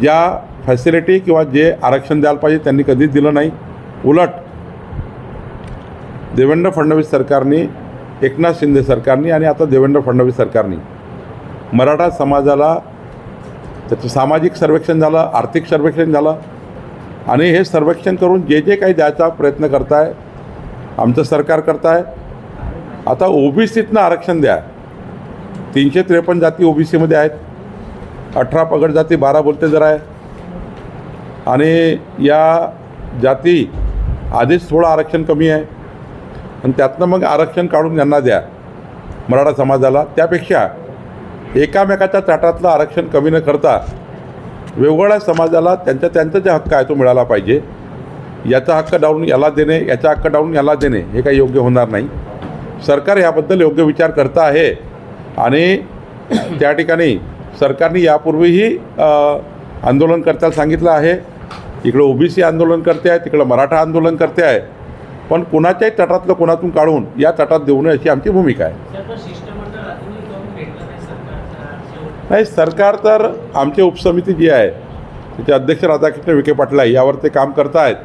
ज्या फॅसिलिटी किंवा जे आरक्षण द्यायला पाहिजे त्यांनी कधीच दिलं नाही. उलट देवेंद्र फडणवीस सरकारने, एकनाथ शिंदे सरकारने आणि आता देवेंद्र फडणवीस सरकारने मराठा समाजाला त्याचं सामाजिक सर्वेक्षण झालं, आर्थिक सर्वेक्षण झालं आणि हे सर्वेक्षण करून जे जे काही द्यायचा प्रयत्न करताय आमचं सरकार करताय. आता OBCतनं आरक्षण द्या. 353 जाती OBCमध्ये आहेत, 18 पगड जाती, 12 बोलते जरा आहे आणि या जाती आधीच थोडं आरक्षण कमी आहे आणि त्यातनं मग आरक्षण काढून यांना द्या मराठा समाजाला. त्यापेक्षा एकामेकाच्या ताटातलं आरक्षण कमी न करता वेगवेगळ्या समाजाला त्यांचा जे हक्क आहे तो मिळाला पाहिजे. याचा हक्क डावून याला देणे, याचा हक्क डावून याला देणे हे काही योग्य होणार नाही. सरकार याबद्दल योग्य विचार करतं आहे आणि त्या ठिकाणी सरकारने यापूर्वीही आंदोलनकर्त्याला सांगितलं आहे. इकडं OBC आंदोलन करते आहे, तिकडं मराठा आंदोलन करते आहे, पण कुणाच्याही तटातलं कोणातून काढून या तटात देऊ नये अशी आमची भूमिका आहे. नाही, सरकार तर आमची उपसमिती जी आहे त्याचे अध्यक्ष राधाकृष्ण विखे पाटील आहे, यावर ते काम करत आहेत.